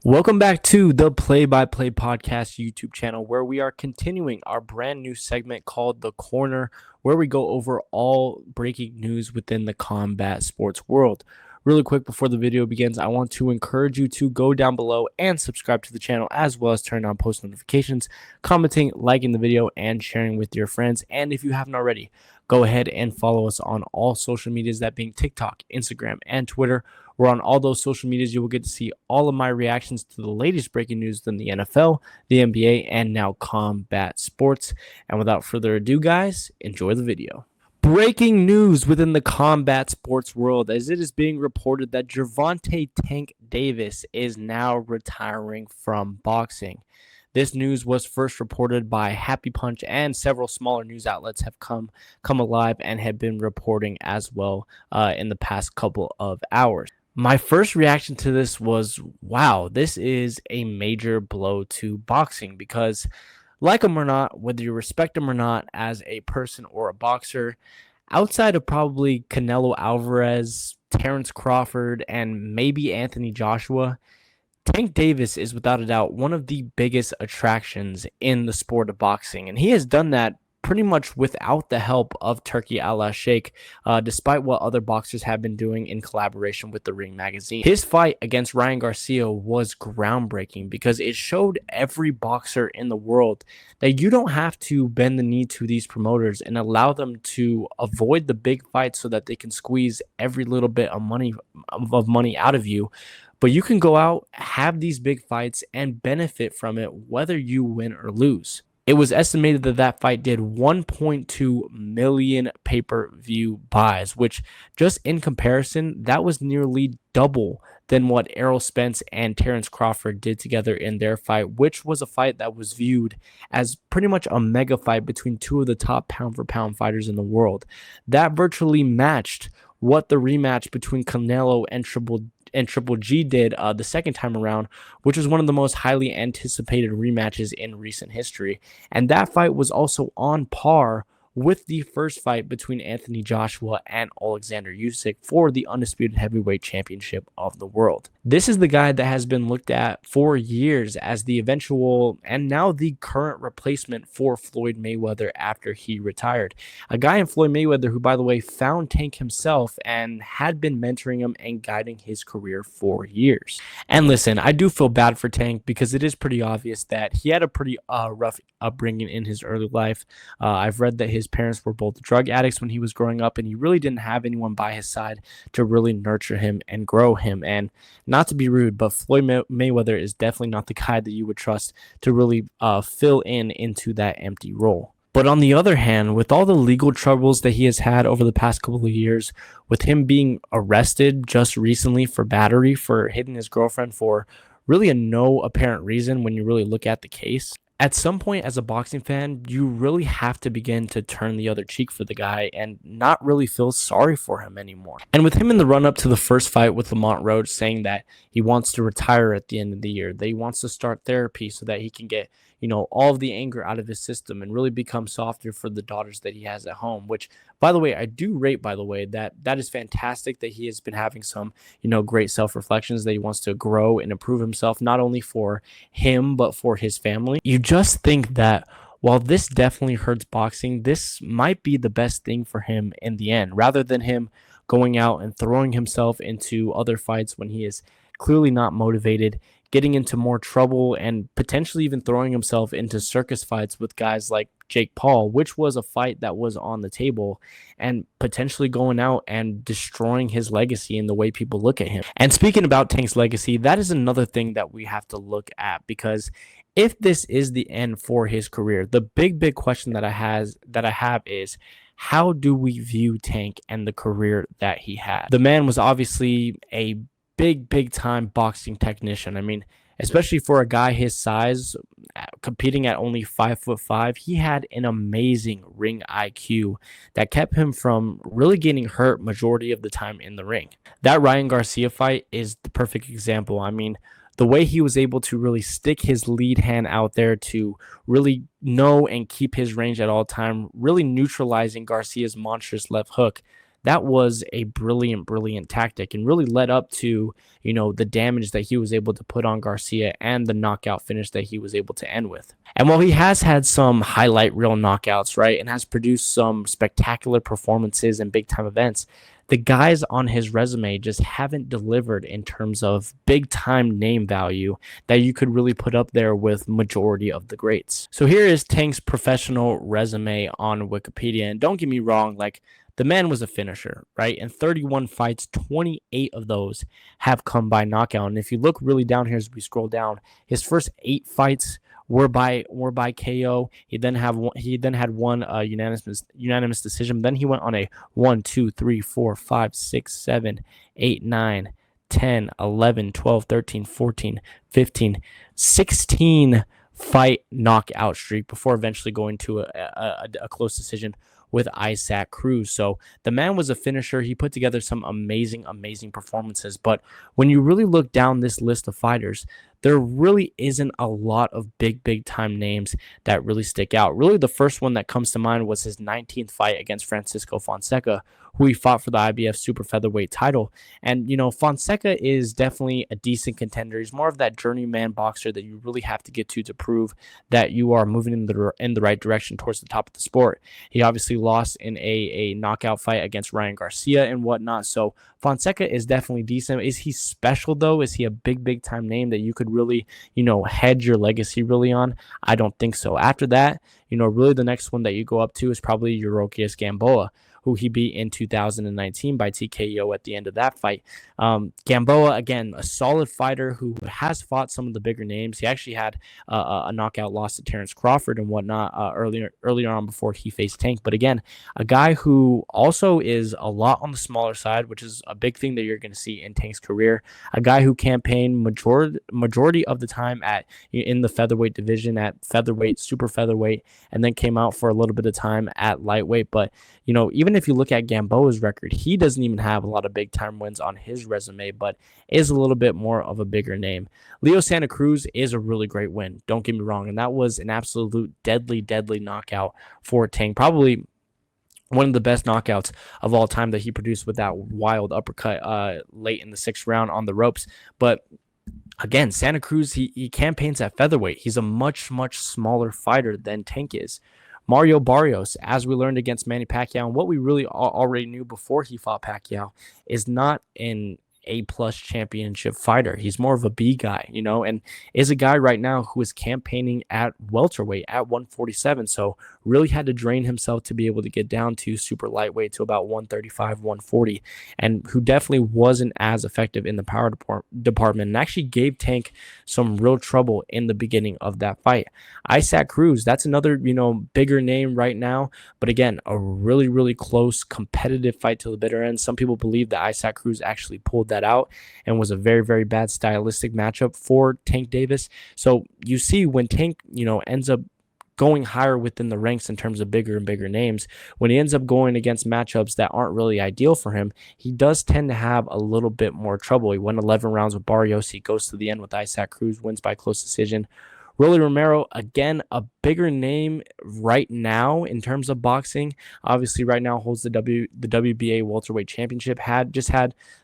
Welcome back to the Play by Play Podcast YouTube channel, where we are continuing our brand new segment called The Corner, where we go over all breaking news within the combat sports world. Really quick before the video begins, I want to encourage you to go down below and subscribe to the channel, as well as turn on post notifications, commenting, liking the video, and sharing with your friends. And if you haven't already, go ahead and follow us on all social medias, that being TikTok, Instagram, and Twitter. We're on all those social medias. You will get to see all of my reactions to the latest breaking news in the NFL, the NBA, and now combat sports. And without further ado, guys, enjoy the video. Breaking news within the combat sports world, as it is being reported that Gervonta "Tank" Davis is now retiring from boxing. This news was first reported by Happy Punch, and several smaller news outlets have come alive and have been reporting as well in the past couple of hours. My first reaction to this was, wow, this is a major blow to boxing because, like him or not, whether you respect him or not as a person or a boxer, outside of probably Canelo Alvarez, Terrence Crawford, and maybe Anthony Joshua, Tank Davis is without a doubt one of the biggest attractions in the sport of boxing, and he has done that pretty much without the help of Turkey Al Sheikh, despite what other boxers have been doing in collaboration with the Ring magazine. His fight against Ryan Garcia was groundbreaking because it showed every boxer in the world that you don't have to bend the knee to these promoters and allow them to avoid the big fights so that they can squeeze every little bit of money out of you. But you can go out, have these big fights, and benefit from it whether you win or lose. It was estimated that that fight did 1.2 million pay-per-view buys, which just in comparison, that was nearly double than what Errol Spence and Terrence Crawford did together in their fight, which was a fight that was viewed as pretty much a mega fight between two of the top pound-for-pound fighters in the world. That virtually matched what the rematch between Canelo and Triple G did the second time around, which was one of the most highly anticipated rematches in recent history. And that fight was also on par with the first fight between Anthony Joshua and Alexander Usyk for the undisputed heavyweight championship of the world. This is the guy that has been looked at for years as the eventual and now the current replacement for Floyd Mayweather after he retired. A guy in Floyd Mayweather who, by the way, found Tank himself and had been mentoring him and guiding his career for years. And listen, I do feel bad for Tank because it is pretty obvious that he had a pretty rough upbringing in his early life. I've read that his parents were both drug addicts when he was growing up, and he really didn't have anyone by his side to really nurture him and grow him. And not to be rude, but Floyd Mayweather is definitely not the guy that you would trust to really fill into that empty role. But on the other hand, with all the legal troubles that he has had over the past couple of years, with him being arrested just recently for battery, for hitting his girlfriend for really a no apparent reason when you really look at the case, at some point as a boxing fan, you really have to begin to turn the other cheek for the guy and not really feel sorry for him anymore. And with him in the run up to the first fight with Lamont Roach saying that he wants to retire at the end of the year, that he wants to start therapy so that he can get, all of the anger out of his system and really become softer for the daughters that he has at home, which, by the way, I do rate, by the way, that is fantastic that he has been having some, great self-reflections, that he wants to grow and improve himself, not only for him, but for his family. You just think that while this definitely hurts boxing, this might be the best thing for him in the end, rather than him going out and throwing himself into other fights when he is clearly not motivated, getting into more trouble, and potentially even throwing himself into circus fights with guys like Jake Paul, which was a fight that was on the table, and potentially going out and destroying his legacy in the way people look at him. And speaking about Tank's legacy, that is another thing that we have to look at, because if this is the end for his career, the big question that I have is, how do we view Tank and the career that he had? The man was obviously a big time boxing technician. I mean, especially for a guy his size, competing at only 5'5", he had an amazing ring IQ that kept him from really getting hurt majority of the time in the ring. That Ryan Garcia fight is the perfect example. I mean, the way he was able to really stick his lead hand out there to really know and keep his range at all time, really neutralizing Garcia's monstrous left hook. that was a brilliant, brilliant tactic and really led up to, the damage that he was able to put on Garcia and the knockout finish that he was able to end with. And while he has had some highlight reel knockouts, right, and has produced some spectacular performances in big time events, the guys on his resume just haven't delivered in terms of big time name value that you could really put up there with majority of the greats. So here is Tank's professional resume on Wikipedia. And don't get me wrong, like, the man was a finisher, right? In 31 fights, 28 of those have come by knockout. And if you look really down here as we scroll down, his first 8 fights were by KO. He then had one unanimous decision. Then he went on a 1, 2, 3, 4, 5, 6, 7, 8, 9, 10, 11, 12, 13, 14, 15, 16 fight knockout streak before eventually going to a close decision with Isaac Cruz. So the man was a finisher. He put together some amazing, amazing performances. But when you really look down this list of fighters, there really isn't a lot of big time names that really stick out. Really, the first one that comes to mind was his 19th fight against Francisco Fonseca, who he fought for the IBF super featherweight title. And, Fonseca is definitely a decent contender. He's more of that journeyman boxer that you really have to get to prove that you are moving in the right direction towards the top of the sport. He obviously lost in a knockout fight against Ryan Garcia and whatnot. So Fonseca is definitely decent. Is he special, though? Is he a big time name that you could really, hedge your legacy really on? I don't think so. After that, really the next one that you go up to is probably Yuriorkis Gamboa, who he beat in 2019 by TKO at the end of that fight. Gamboa, again, a solid fighter who has fought some of the bigger names. He actually had a knockout loss to Terrence Crawford and whatnot earlier on before he faced Tank. But again, a guy who also is a lot on the smaller side, which is a big thing that you're going to see in Tank's career. A guy who campaigned majority of the time in the featherweight division, at featherweight, super featherweight, and then came out for a little bit of time at lightweight. But even if you look at Gamboa's record, he doesn't even have a lot of big time wins on his resume, but is a little bit more of a bigger name. Leo Santa Cruz is a really great win. Don't get me wrong. And that was an absolute deadly knockout for Tank. Probably one of the best knockouts of all time that he produced with that wild uppercut late in the 6th round on the ropes. But again, Santa Cruz, he campaigns at featherweight. He's a much smaller fighter than Tank is. Mario Barrios, as we learned against Manny Pacquiao, and what we really already knew before he fought Pacquiao, is not an A-plus championship fighter. He's more of a B guy, and is a guy right now who is campaigning at welterweight at 147. So really had to drain himself to be able to get down to super lightweight to about 135, 140, and who definitely wasn't as effective in the power department and actually gave Tank some real trouble in the beginning of that fight. Isaac Cruz, that's another, bigger name right now, but again, a really close competitive fight to the bitter end. Some people believe that Isaac Cruz actually pulled that out and was a very bad stylistic matchup for Tank Davis. So you see when Tank, ends up going higher within the ranks in terms of bigger and bigger names, when he ends up going against matchups that aren't really ideal for him, he does tend to have a little bit more trouble. He won 11 rounds with Barrios. He goes to the end with Isaac Cruz, wins by close decision. Rolly Romero, again, a bigger name right now in terms of boxing. Obviously, right now holds the WBA welterweight championship. Had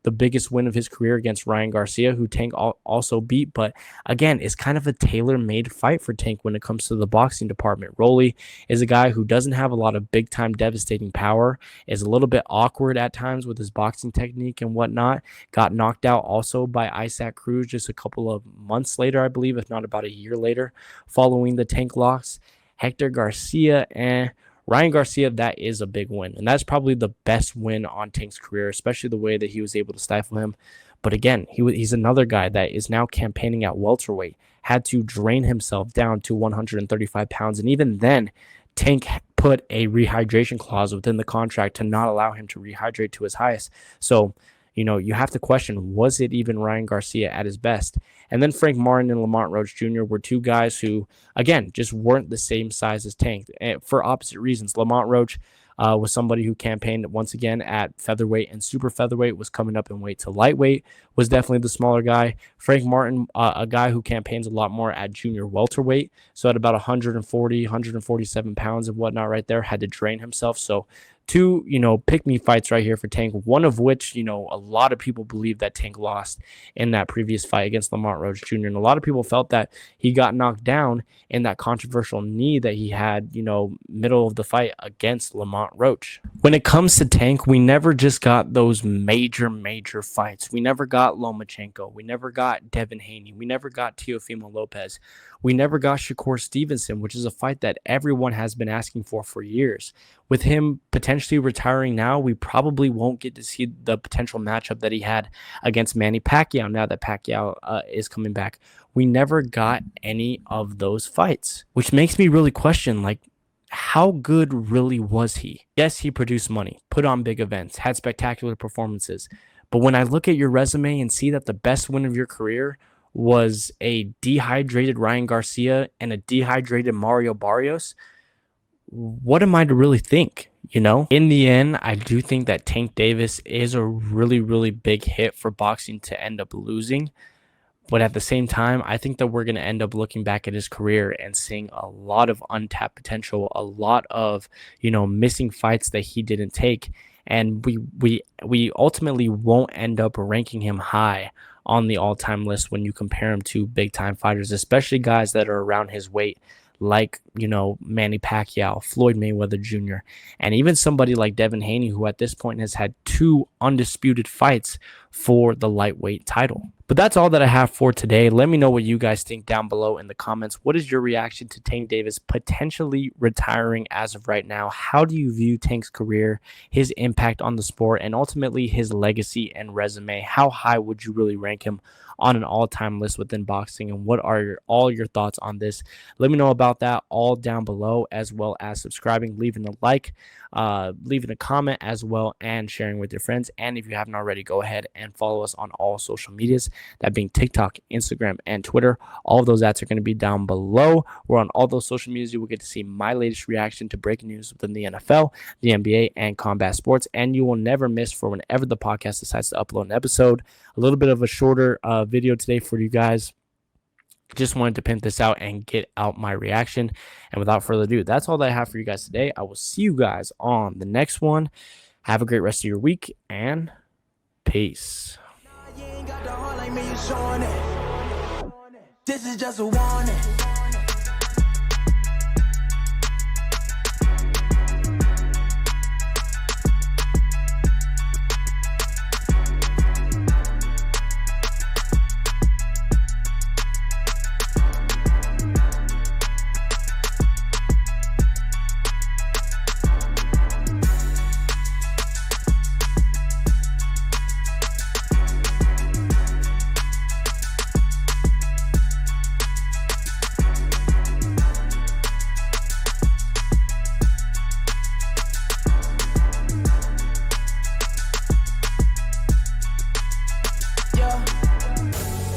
the biggest win of his career against Ryan Garcia, who Tank also beat. But again, it's kind of a tailor-made fight for Tank when it comes to the boxing department. Rolly is a guy who doesn't have a lot of big-time devastating power, is a little bit awkward at times with his boxing technique and whatnot. Got knocked out also by Isaac Cruz just a couple of months later, I believe, if not about a year later, following the Tank loss. Hector Garcia and Ryan Garcia, that is a big win. And that's probably the best win on Tank's career, especially the way that he was able to stifle him. But again, he's another guy that is now campaigning at welterweight, had to drain himself down to 135 pounds. And even then, Tank put a rehydration clause within the contract to not allow him to rehydrate to his highest. So, you have to question, was it even Ryan Garcia at his best? And then Frank Martin and Lamont Roach Jr. were two guys who, again, just weren't the same size as Tank for opposite reasons. Lamont Roach was somebody who campaigned once again at featherweight and super featherweight, was coming up in weight to lightweight, was definitely the smaller guy. Frank Martin, a guy who campaigns a lot more at junior welterweight, so at about 140, 147 pounds and whatnot right there, had to drain himself. So two, pick me fights right here for Tank, one of which, a lot of people believe that Tank lost in that previous fight against Lamont Roach Jr. And a lot of people felt that he got knocked down in that controversial knee that he had, middle of the fight against Lamont Roach. When it comes to Tank, we never just got those major fights. We never got Lomachenko. We never got Devin Haney. We never got Teofimo Lopez. We never got Shakur Stevenson, which is a fight that everyone has been asking for years. With him potentially retiring now, we probably won't get to see the potential matchup that he had against Manny Pacquiao now that Pacquiao is coming back. We never got any of those fights, which makes me really question, like, how good really was he? Yes, he produced money, put on big events, had spectacular performances. But when I look at your resume and see that the best win of your career was a dehydrated Ryan Garcia and a dehydrated Mario Barrios, what am I to really think? In the end, I do think that Tank Davis is a really big hit for boxing to end up losing. But at the same time, I think that we're going to end up looking back at his career and seeing a lot of untapped potential, a lot of, missing fights that he didn't take. And we ultimately won't end up ranking him high on the all-time list when you compare him to big-time fighters, especially guys that are around his weight, like, Manny Pacquiao, Floyd Mayweather Jr., and even somebody like Devin Haney, who at this point has had 2 undisputed fights for the lightweight title. But that's all that I have for today. Let me know what you guys think down below in the comments. What is your reaction to Tank Davis potentially retiring as of right now? How do you view Tank's career, his impact on the sport, and ultimately his legacy and resume? How high would you really rank him on an all-time list within boxing? And what are all your thoughts on this? Let me know about that all down below, as well as subscribing, leaving a like, leaving a comment as well, and sharing with your friends. And if you haven't already, go ahead and follow us on all social medias, that being TikTok, Instagram, and Twitter. All of those ads are going to be down below. We're on all those social medias. You will get to see my latest reaction to breaking news within the NFL, the NBA, and combat sports. And you will never miss for whenever the podcast decides to upload an episode. A little bit of a shorter video today for you guys. Just wanted to pimp this out and get out my reaction. And without further ado, that's all that I have for you guys today. I will see you guys on the next one. Have a great rest of your week, and peace. This is just a warning.